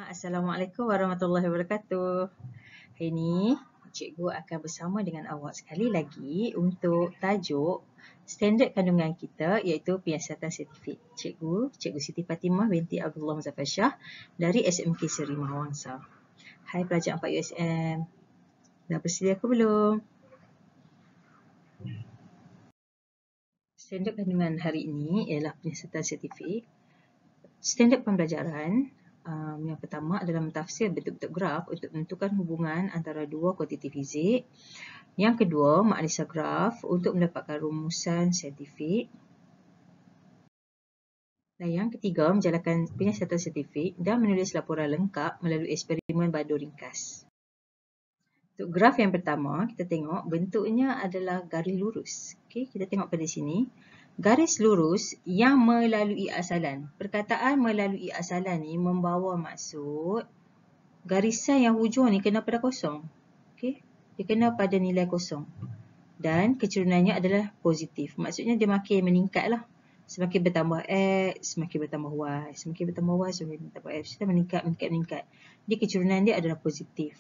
Assalamualaikum warahmatullahi wabarakatuh. Hari ini, cikgu akan bersama dengan awak sekali lagi untuk tajuk standard kandungan kita iaitu penyiasatan saintifik. Cikgu Siti Fatimah binti Abdullah Muzaffar Shah dari SMK Seri Mahawangsa. Hai pelajar 4 USM. Dah bersedia ke belum? Standard kandungan hari ini ialah penyiasatan saintifik. Standard pembelajaran yang pertama adalah mentafsir bentuk-bentuk graf untuk menentukan hubungan antara dua kuantiti fizik. Yang kedua, menganalisa graf untuk mendapatkan rumusan saintifik. Dan yang ketiga, menjalankan penyiasatan saintifik dan menulis laporan lengkap melalui eksperimen badu ringkas. Untuk graf yang pertama, kita tengok bentuknya adalah garis lurus. Okey, kita tengok pada sini. Garis lurus yang melalui asalan. Perkataan melalui asalan ni membawa maksud garisan yang hujung ni kena pada kosong. Okey, dia kena pada nilai kosong. Dan kecerunannya adalah positif. Maksudnya dia makin meningkat lah. Semakin bertambah X, semakin bertambah Y. Semakin bertambah Y, semakin bertambah X. Dia meningkat. Dia kecurunan dia adalah positif.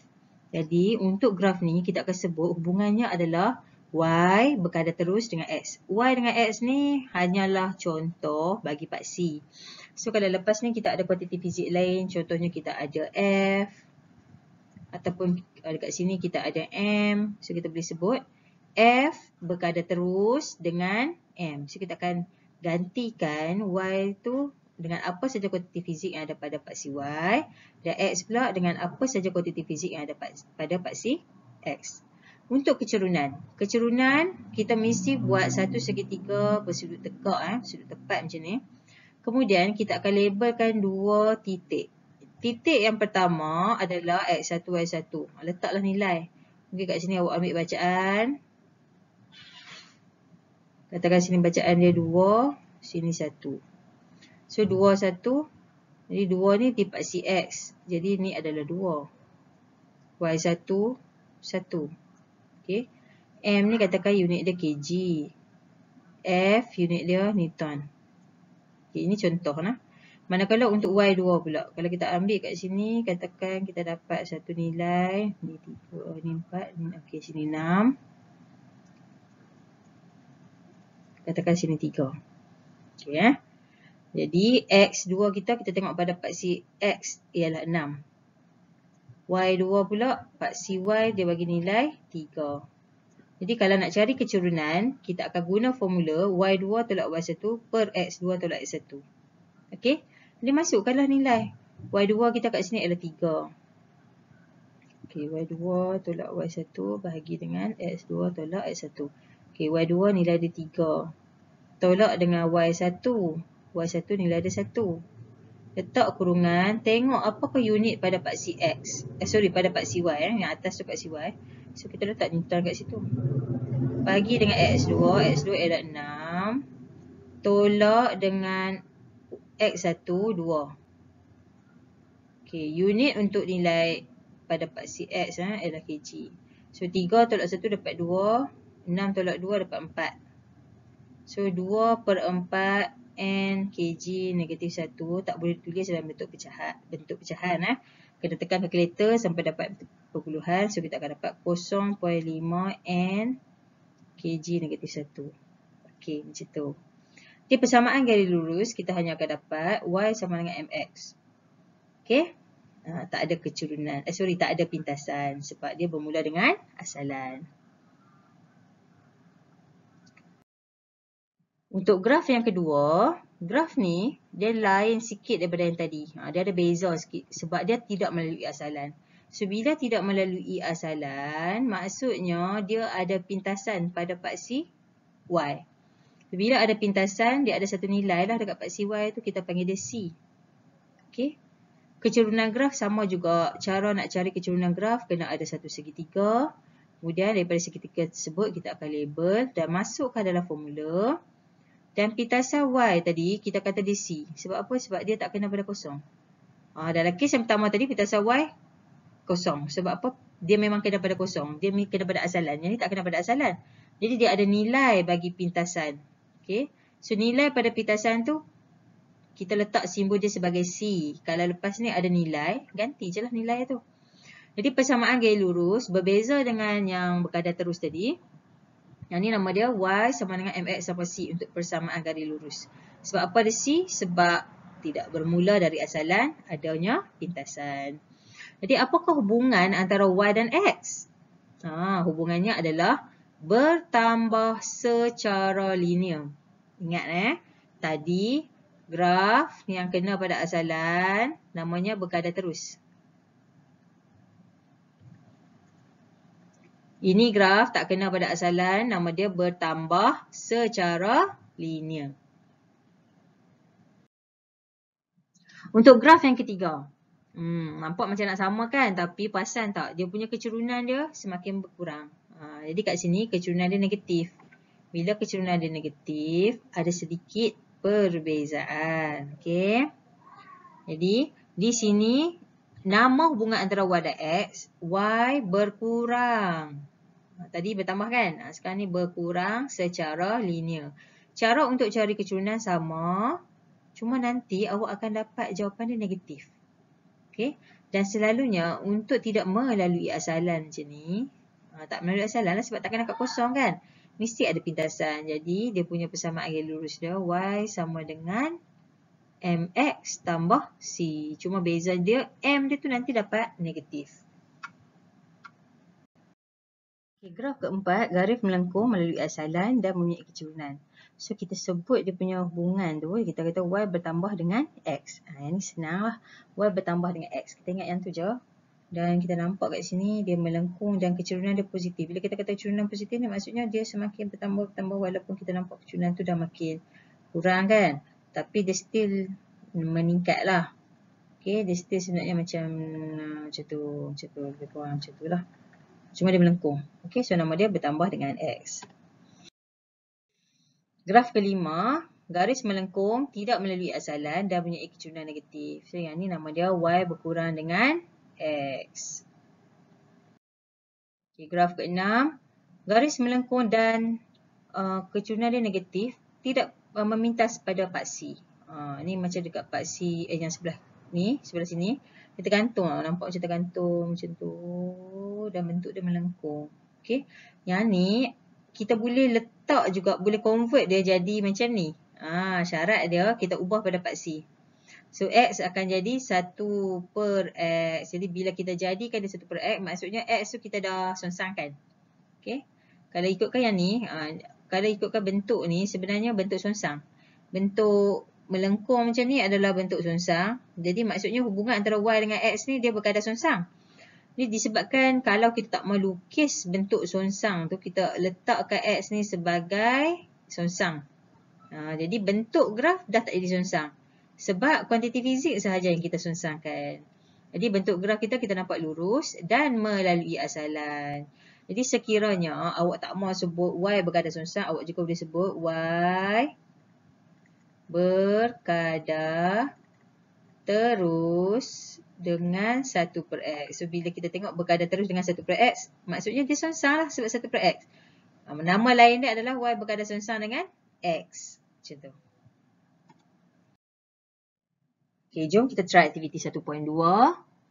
Jadi untuk graf ni kita akan sebut hubungannya adalah Y berkadar terus dengan X. Y dengan X ni hanyalah contoh bagi paksi. So kalau lepas ni kita ada kuantiti fizik lain, contohnya kita ada F ataupun dekat sini kita ada M. So kita boleh sebut F berkadar terus dengan M. So kita akan gantikan Y tu dengan apa saja kuantiti fizik yang ada pada paksi Y dan X pula dengan apa saja kuantiti fizik yang ada pada paksi X. Untuk kecurunan kita mesti buat satu segitiga bersudut tegak, sudut tepat macam ni. Kemudian kita akan labelkan dua titik. Titik yang pertama adalah X1, Y1. Letaklah nilai. Mungkin kat sini awak ambil bacaan. Katakan sini bacaan dia 2, sini 1. So 2, 1. Jadi 2 ni di paksi X. Jadi ni adalah 2. Y1, 1. Okay. M ni katakan unit dia kg. F unit dia Newton. Okay, ini contoh lah. Manakala untuk Y2 pula. Kalau kita ambil kat sini, katakan kita dapat satu nilai. Ni 3, ni 4, ni, okay, sini 6. Katakan sini 3. Okay, Jadi X2 kita tengok pada paksi X ialah 6. Y2 pula, paksi Y dia bagi nilai 3. Jadi kalau nak cari kecurunan, kita akan guna formula Y2 tolak Y1 per X2 tolak X1. Okey, jadi masukkanlah nilai. Y2 kita kat sini adalah 3. Okey, Y2 tolak Y1 bahagi dengan X2 tolak X1. Okey, Y2 nilai dia 3. Tolak dengan Y1. Y1 nilai dia 1. Letak kurungan, tengok apakah unit pada paksi X. Pada paksi Y. Yang atas tu paksi Y. So kita letak Newton kat situ. Bagi dengan X2. X2 adalah 6. Tolak dengan X1, 2. Okay, unit untuk nilai pada paksi X adalah kg. So 3 tolak 1 dapat 2. 6 tolak 2 dapat 4. So 2 per 4 N kg negatif 1. Tak boleh tulis dalam bentuk pecahan. Kena tekan kalkulator sampai dapat perpuluhan. So kita akan dapat 0.5 N kg negatif 1. Okey, macam tu. Di persamaan garis lurus, kita hanya akan dapat Y sama dengan MX. Okey. Tak ada kecurunan. Tak ada pintasan. Sebab dia bermula dengan asalan. Untuk graf yang kedua, graf ni dia lain sikit daripada yang tadi. Dia ada beza sikit sebab dia tidak melalui asalan. So bila tidak melalui asalan, maksudnya dia ada pintasan pada paksi Y. Bila ada pintasan, dia ada satu nilai lah dekat paksi Y tu, kita panggil dia C. Okey. Kecurunan graf sama juga. Cara nak cari kecurunan graf kena ada satu segitiga. Kemudian daripada segitiga tersebut kita akan label dan masukkan dalam formula. Dan pintasan Y tadi kita kata dia C. Sebab apa? Sebab dia tak kena pada kosong. Dalam kes yang pertama tadi pintasan Y kosong. Sebab apa? Dia memang kena pada kosong. Dia kena pada asalan. Yang ni tak kena pada asalan. Jadi dia ada nilai bagi pintasan. Okay. So nilai pada pintasan tu kita letak simbol dia sebagai C. Kalau lepas ni ada nilai, ganti je lah nilai tu. Jadi persamaan gaya lurus berbeza dengan yang berkadar terus tadi. Yang ni nama dia Y sama dengan MX sama C untuk persamaan garis lurus. Sebab apa ada C? Sebab tidak bermula dari asalan, adanya pintasan. Jadi apakah hubungan antara Y dan X? Hubungannya adalah bertambah secara linear. Ingat tadi graf yang kena pada asalan namanya berkadar terus. Ini graf tak kena pada asalan, nama dia bertambah secara linear. Untuk graf yang ketiga. Nampak macam nak sama kan? Tapi perasan tak? Dia punya kecerunan dia semakin berkurang. Jadi kat sini kecerunan dia negatif. Bila kecerunan dia negatif, ada sedikit perbezaan. Okay? Jadi, di sini nama hubungan antara Y dan X, Y berkurang. Tadi bertambah kan? Sekarang ni berkurang secara linear. Cara untuk cari kecerunan sama, cuma nanti awak akan dapat jawapan dia negatif. Okay? Dan selalunya untuk tidak melalui asalan macam ni, tak melalui asalan lah sebab takkan dapat kosong kan? Mesti ada pintasan. Jadi, dia punya persamaan gaya lurus dia, Y sama dengan MX tambah C. Cuma beza dia, M dia tu nanti dapat negatif. Okay, graf keempat, garis melengkung melalui asalan dan mempunyai kecerunan. So, kita sebut dia punya hubungan tu, kita kata Y bertambah dengan X. Yang ni senang lah. Y bertambah dengan X. Kita ingat yang tu je. Dan kita nampak kat sini, dia melengkung dan kecerunan dia positif. Bila kita kata kecerunan positif ni, maksudnya dia semakin bertambah walaupun kita nampak kecerunan tu dah makin kurang kan. Tapi dia still meningkat lah. Okay, dia still sebenarnya macam tu, lebih kurang macam tu lah. Cuma dia melengkung. Okay, so nama dia bertambah dengan X. Graf kelima, garis melengkung tidak melalui asalan dan mempunyai kecerunan negatif. So yang ni nama dia Y berkurang dengan X. Okay, graf keenam, garis melengkung dan kecerunan dia negatif tidak memintas pada paksi. Ni macam dekat paksi yang sebelah ni, sebelah sini. Dia tergantung, nampak macam tergantung macam tu dan bentuk dia melengkung. Okay. Yang ni kita boleh letak juga, boleh convert dia jadi macam ni. Syarat dia kita ubah pada paksi. So, X akan jadi 1 per X. Jadi, bila kita jadikan dia 1 per X, maksudnya X tu kita dah songsangkan. Okay. Kalau ikutkan yang ni, kalau ikutkan bentuk ni, sebenarnya bentuk songsang. Bentuk melengkung macam ni adalah bentuk songsang. Jadi, maksudnya hubungan antara Y dengan X ni, dia berkadar songsang. Ini disebabkan kalau kita tak melukis bentuk songsang tu, kita letakkan X ni sebagai songsang. Jadi, bentuk graf dah tak jadi songsang. Sebab kuantiti fizik sahaja yang kita songsangkan. Jadi bentuk graf kita nampak lurus dan melalui asalan. Jadi sekiranya awak tak mahu sebut Y berkadar songsang, awak juga boleh sebut Y berkadar terus dengan 1 per X. So bila kita tengok berkadar terus dengan 1 per X, maksudnya dia songsang lah sebab 1 per X. Nama lain dia adalah Y berkadar songsang dengan X. Macam tu. Okay, jom kita try aktiviti 1.2,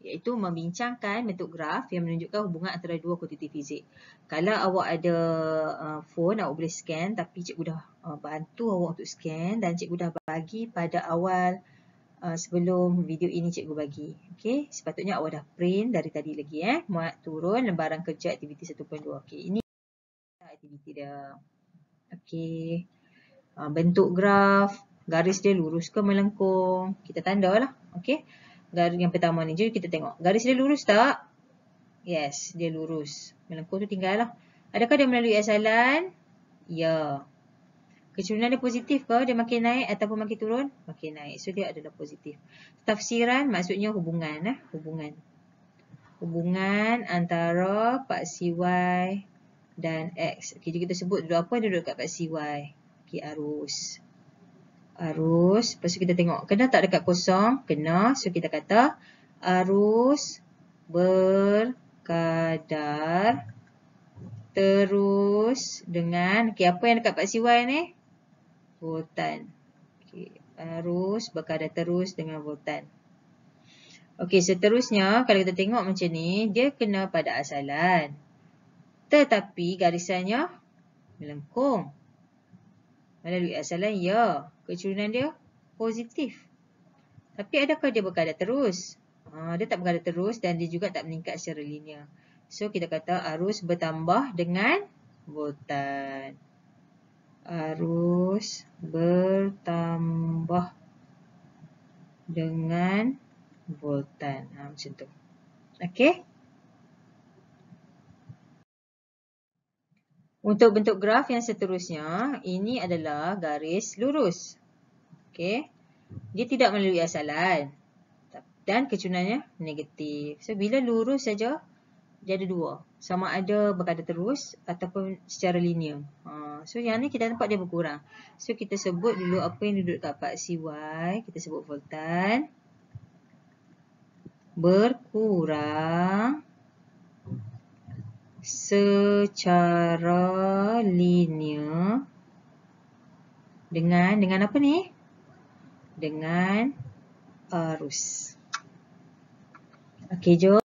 iaitu membincangkan bentuk graf yang menunjukkan hubungan antara dua kuantiti fizik. Kalau awak ada phone, awak boleh scan, tapi cikgu dah bantu awak untuk scan dan cikgu dah bagi pada awal sebelum video ini cikgu bagi. Okay, sepatutnya awak dah print dari tadi lagi. Muat turun lembaran kerja aktiviti 1.2. Okay, ini aktiviti dia. Okay, bentuk graf. Garis dia lurus ke melengkung? Kita tanda lah. Okay. Garis yang pertama ni. Jadi kita tengok. Garis dia lurus tak? Yes. Dia lurus. Melengkung tu tinggal lah. Adakah dia melalui asalan? Ya. Kecerunan dia positif ke? Dia makin naik ataupun makin turun? Makin naik. So dia adalah positif. Tafsiran maksudnya hubungan. Hubungan. Hubungan antara paksi Y dan X. Okay, kita sebut dulu apa dia duduk kat paksi Y. Okay, arus. Arus, lepas tu kita tengok, kena tak dekat kosong? Kena, so kita kata arus berkadar terus dengan, okay, apa yang dekat paksi Y ni? Voltan. Okay. Arus berkadar terus dengan voltan. Okey, seterusnya kalau kita tengok macam ni, dia kena pada asalan. Tetapi garisannya melengkung. Melalui asalan, ya. Kecurunan dia positif. Tapi adakah dia berkadar terus? Dia tak berkadar terus dan dia juga tak meningkat secara linear. So, kita kata arus bertambah dengan voltan. Arus bertambah dengan voltan. Macam tu. Okey. Untuk bentuk graf yang seterusnya, ini adalah garis lurus. Okey. Dia tidak melalui asalan. Dan kecurunannya negatif. So, bila lurus saja, dia ada dua. Sama ada berkadar terus ataupun secara linear. So, yang ni kita nampak dia berkurang. So, kita sebut dulu apa yang duduk kat paksi Y. Kita sebut voltan. Berkurang secara linear dengan apa ni? Dengan arus. Okey, jom.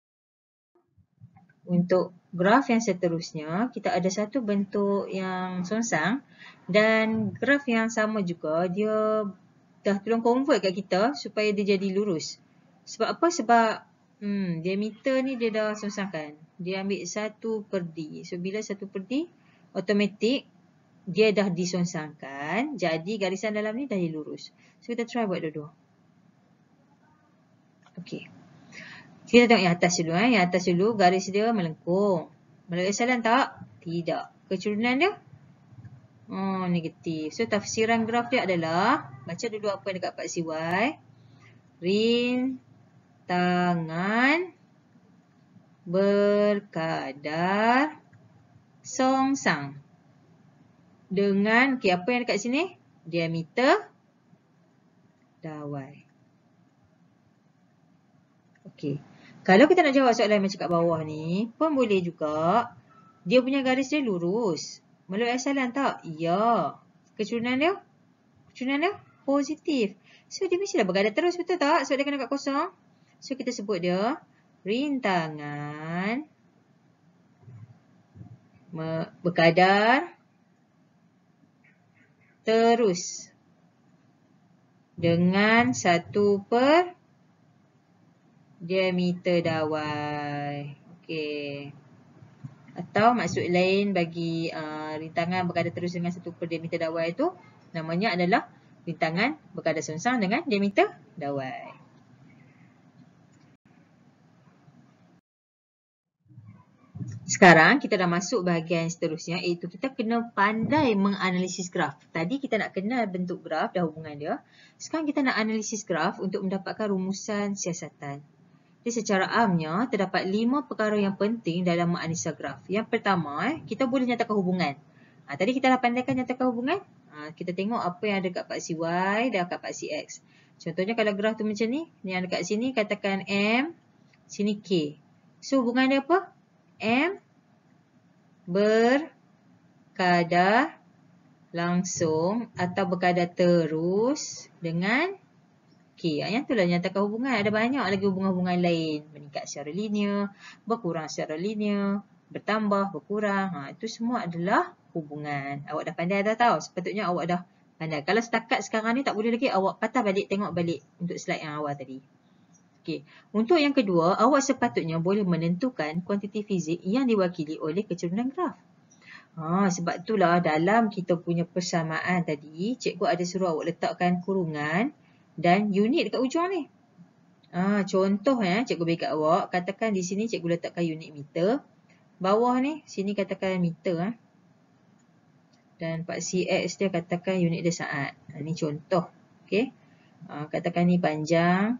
Untuk graf yang seterusnya, kita ada satu bentuk yang songsang dan graf yang sama juga, dia dah tolong convert kat kita supaya dia jadi lurus. Sebab apa? Sebab diameter ni dia dah songsangkan. Dia ambil 1/D. So, bila 1/D, automatik dia dah disongsangkan. Jadi, garisan dalam ni dah lurus. So, kita try buat dua-dua. Okey. Kita tengok yang atas dulu. Yang atas dulu, garis dia melengkung. Melalui asalan tak? Tidak. Kecurunan dia? Negatif. So, tafsiran graf dia adalah, baca dulu apa yang dekat paksi Y. Rintangan berkadar songsang. Dengan, apa yang dekat sini? Diameter dawai. Okey. Kalau kita nak jawab soalan macam kat bawah ni, pun boleh juga. Dia punya garis dia lurus. Melalui asalan tak? Ya. Kecurunan dia positif. So, dia mestilah berkadar terus, betul tak? Sebab dia kena kat kosong. So, kita sebut dia rintangan berkadar terus dengan 1/diameter dawai. Okey. Atau maksud lain bagi rintangan berkadar terus dengan 1/diameter dawai itu, namanya adalah rintangan berkadar songsang dengan diameter dawai. Sekarang kita dah masuk bahagian seterusnya, iaitu kita kena pandai menganalisis graf. Tadi kita nak kenal bentuk graf dan hubungan dia. Sekarang kita nak analisis graf untuk mendapatkan rumusan siasatan. Jadi secara amnya, terdapat 5 perkara yang penting dalam menganalisa graf. Yang pertama, kita boleh nyatakan hubungan. Tadi kita dah pandaikan nyatakan hubungan. Kita tengok apa yang ada kat paksi Y dan kat paksi X. Contohnya kalau graf tu macam ni, yang dekat sini katakan M, sini K. So hubungan dia apa? M berkadar langsung atau berkadar terus dengan K. Yang itulah nyatakan hubungan. Ada banyak lagi hubungan-hubungan lain. Meningkat secara linear, berkurang secara linear, bertambah, berkurang. Itu semua adalah hubungan. Awak dah pandai dah tahu. Sepatutnya awak dah pandai. Kalau setakat sekarang ni tak boleh lagi, awak patah balik, tengok balik untuk slide yang awal tadi. Okey. Untuk yang kedua, awak sepatutnya boleh menentukan kuantiti fizik yang diwakili oleh kecurunan graf. Sebab itulah dalam kita punya persamaan tadi, cikgu ada suruh awak letakkan kurungan dan unit dekat ujung ni. Contoh cikgu bagi kat awak, katakan di sini cikgu letakkan unit meter. Bawah ni, sini katakan meter. Dan paksi X dia katakan unit dia saat. Ni contoh. Okey. Katakan ni panjang.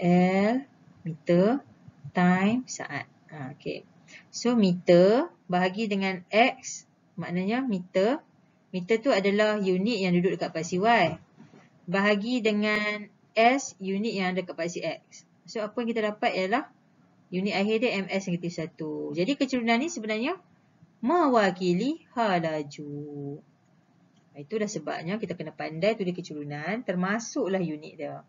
L meter time saat. Okey. So meter bahagi dengan X, maknanya meter. Meter tu adalah unit yang duduk dekat paksi Y. Bahagi dengan S, unit yang ada dekat paksi X. So apa yang kita dapat ialah unit akhir dia MS-1. Jadi kecurunan ni sebenarnya mewakili H laju. Itu dah sebabnya kita kena pandai tulis kecurunan termasuklah unit dia.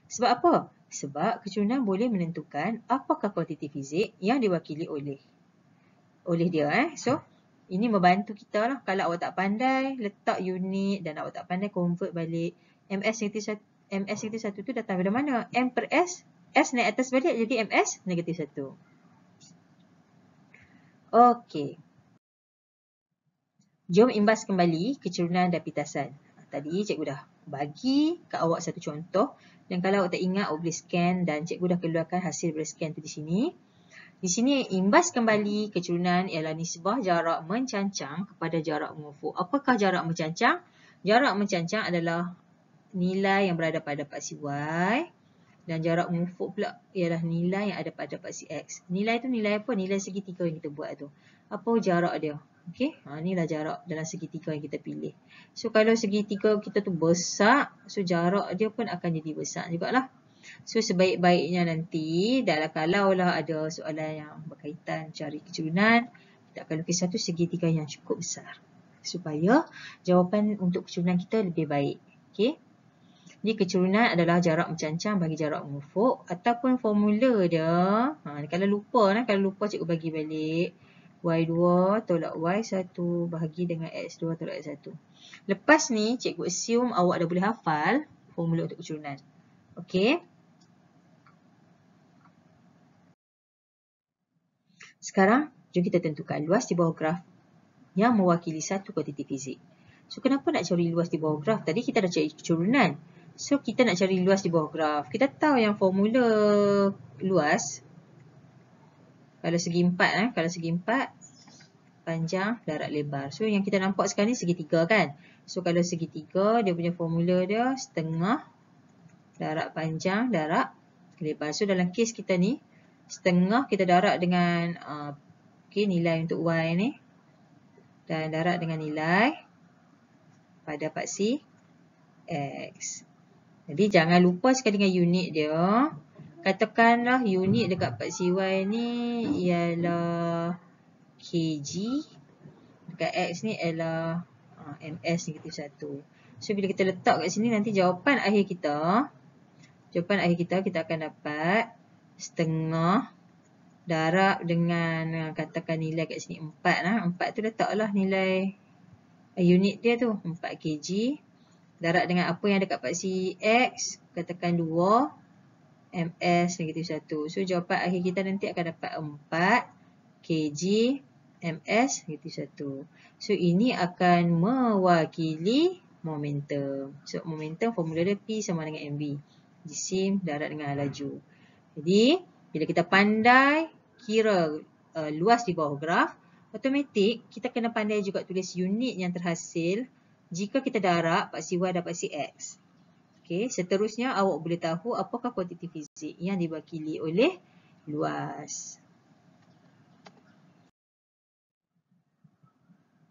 Sebab apa? Sebab kecurunan boleh menentukan apakah kuantiti fizik yang diwakili oleh dia. So, ini membantu kita lah. Kalau awak tak pandai letak unit dan awak tak pandai convert balik, MS-1 tu datang dari mana? M per S, S naik atas balik jadi MS-1. Okey. Jom imbas kembali kecurunan dan pitasan. Tadi cikgu dah bagi kat awak satu contoh dan kalau awak tak ingat awak boleh scan dan cikgu dah keluarkan hasil berscan tu di sini. Di sini imbas kembali kecurunan ialah nisbah jarak mencancang kepada jarak mengufuk. Apakah jarak mencancang? Jarak mencancang adalah nilai yang berada pada paksi Y dan jarak mengufuk pula ialah nilai yang ada pada paksi X. Nilai tu nilai apa? Nilai segitiga yang kita buat tu. Apa jarak dia? Okey, inilah jarak dalam segitiga yang kita pilih. So, kalau segitiga kita tu besar, so jarak dia pun akan jadi besar jugalah. So, sebaik-baiknya nanti, kalaulah ada soalan yang berkaitan cari kecurunan, kita akan lukis satu segitiga yang cukup besar. Supaya jawapan untuk kecurunan kita lebih baik. Okey. Jadi, kecurunan adalah jarak mencancang bagi jarak mengufuk ataupun formula dia. Kalau lupa cikgu bagi balik. Y2 tolak Y1 bahagi dengan X2 tolak X1. Lepas ni, cikgu assume awak dah boleh hafal formula untuk kecurunan. Okey. Sekarang, jom kita tentukan luas di bawah graf yang mewakili satu kuantiti fizik. So, kenapa nak cari luas di bawah graf? Tadi kita dah cari kecurunan. So, kita nak cari luas di bawah graf. Kita tahu yang formula luas, kalau segi 4, panjang, darat, lebar. So, yang kita nampak sekarang ni segitiga kan? So, kalau segitiga, dia punya formula dia setengah darat panjang, darat lebar. So, dalam kes kita ni, setengah kita darat dengan nilai untuk Y ni. Dan darat dengan nilai pada paksi X. Jadi, jangan lupa sekali dengan unit dia. Katakanlah unit dekat paksi Y ni ialah kg, dekat X ni ialah MS-1. So, bila kita letak kat sini, nanti jawapan akhir kita kita akan dapat setengah darab dengan katakan nilai kat sini 4. 4 tu letaklah nilai unit dia tu, 4 kg. Darab dengan apa yang dekat paksi X, katakan 2 MS-1. So, jawapan akhir kita nanti akan dapat 4 kg MS-1. So, ini akan mewakili momentum. So, momentum formula dia P sama dengan MV. Jisim darat dengan laju. Jadi, bila kita pandai kira luas di bawah graf, automatik kita kena pandai juga tulis unit yang terhasil jika kita darab paksi Y dan paksi X. Okey, seterusnya awak boleh tahu apakah kuantiti fizik yang diwakili oleh luas.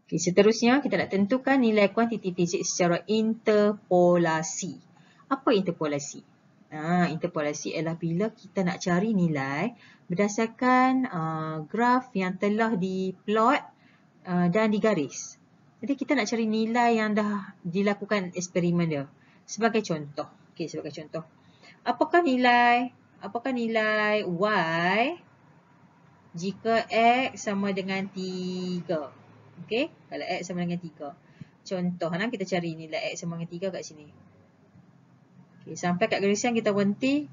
Okay, seterusnya kita nak tentukan nilai kuantiti fizik secara interpolasi. Apa interpolasi? Interpolasi ialah bila kita nak cari nilai berdasarkan graf yang telah diplot dan digaris. Jadi kita nak cari nilai yang dah dilakukan eksperimen dia. Sebagai contoh. Okey, sebagai contoh. Apakah nilai Y jika X sama dengan 3? Okey, kalau X sama dengan 3. Contoh, kita cari nilai X sama dengan 3 kat sini. Okey, sampai kat garisan kita berhenti.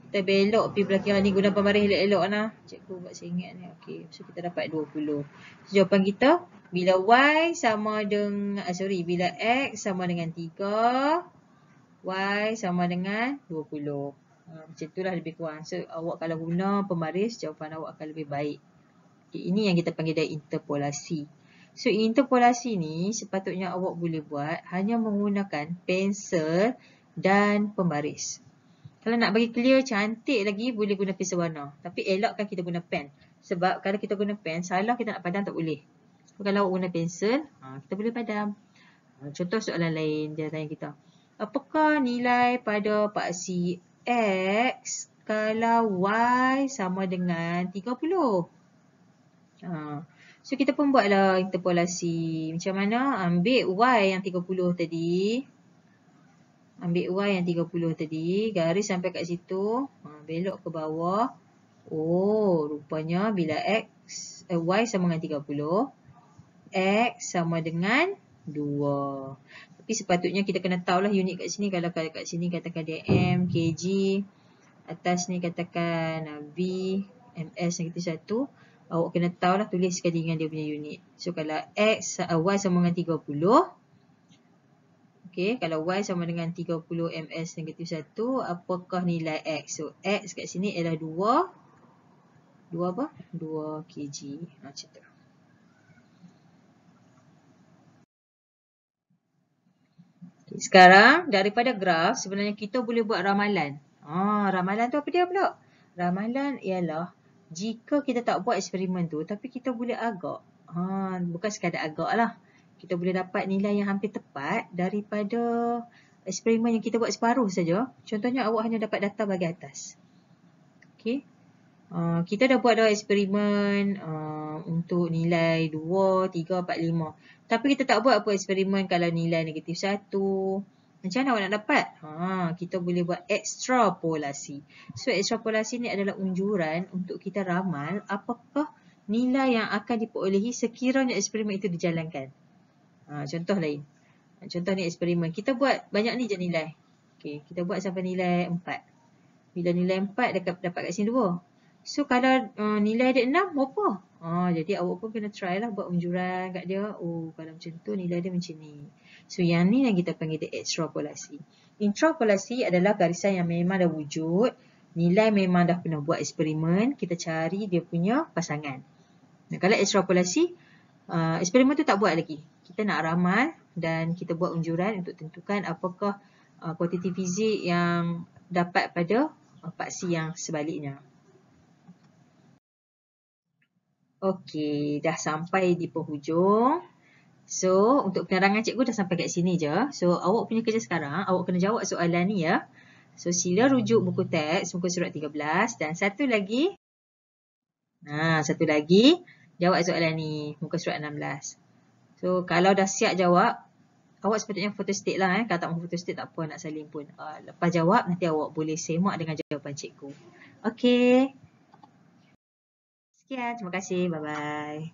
Kita belok pergi belah kiri ni guna pembaris elok-elok Cikgu buat saya ingat ni. Okey, so kita dapat 20. So, jawapan kita bila Y sama dengan bila X sama dengan 3, Y sama dengan 20. Macam itulah lebih kurang. So, awak kalau guna pembaris, jawapan awak akan lebih baik. Okay, ini yang kita panggil dari interpolasi. So, interpolasi ni sepatutnya awak boleh buat hanya menggunakan pensel dan pembaris. Kalau nak bagi clear, cantik lagi, boleh guna pensel warna. Tapi elakkan kita guna pen. Sebab kalau kita guna pen, salah kita nak padam tak boleh. Kalau awak guna pensel, kita boleh padam. Contoh soalan lain, dia tanya kita. Apakah nilai pada paksi X kalau Y sama dengan 30? So, kita pun buatlah interpolasi. Macam mana? Ambil Y yang 30 tadi. Ambil Y yang 30 tadi. Garis sampai kat situ. Belok ke bawah. Oh, rupanya bila Y sama dengan 30. X sama dengan 2. Tapi sepatutnya kita kena tahulah unit kat sini. Kalau kat sini katakan dia M, kg. Atas ni katakan V, ms negatif 1. Awak kena tahulah tulis sekali dengan dia punya unit. So kalau Y sama dengan 30. Okay, kalau Y sama dengan 30 ms negatif 1, apakah nilai X? So X kat sini ialah 2 apa? 2 kg. Macam tu. Okay, sekarang daripada graf sebenarnya kita boleh buat ramalan. Ramalan tu apa dia pula? Ramalan ialah jika kita tak buat eksperimen tu tapi kita boleh agak. Bukan sekadar agak lah. Kita boleh dapat nilai yang hampir tepat daripada eksperimen yang kita buat separuh saja. Contohnya awak hanya dapat data bahagian atas. Okay. Kita dah buat dah eksperimen untuk nilai 2, 3, 4, 5. Tapi kita tak buat apa eksperimen kalau nilai negatif 1. Macam mana awak nak dapat? Kita boleh buat ekstrapolasi. So, ekstrapolasi ni adalah unjuran untuk kita ramal apakah nilai yang akan diperolehi sekiranya eksperimen itu dijalankan. Contoh lain. Contoh ni eksperimen. Kita buat banyak ni je nilai. Okay, kita buat sampai nilai 4. Bila nilai 4 dapat kat sini 2. So, kalau nilai dia 6, berapa? Jadi, awak pun kena try lah buat unjuran kat dia. Oh, kalau macam tu, nilai dia macam ni. So, yang ni yang kita panggil dia ekstrapolasi. Interpolasi adalah garisan yang memang dah wujud. Nilai memang dah pernah buat eksperimen. Kita cari dia punya pasangan. Nah, kalau ekstrapolasi, eksperimen tu tak buat lagi. Kita nak ramal dan kita buat unjuran untuk tentukan apakah kuantiti fizik yang dapat pada paksi yang sebaliknya. Okey, dah sampai di penghujung. So, untuk penerangan cikgu dah sampai kat sini je. So, awak punya kerja sekarang, awak kena jawab soalan ni ya. So, sila rujuk buku teks, muka surat 13. Dan satu lagi, jawab soalan ni, muka surat 16. So, kalau dah siap jawab, awak sepatutnya photostat lah. Kalau tak mahu photostat, tak apa, nak salin pun. Lepas jawab, nanti awak boleh semak dengan jawapan cikgu. Okey. Sekian, terima kasih. Bye-bye.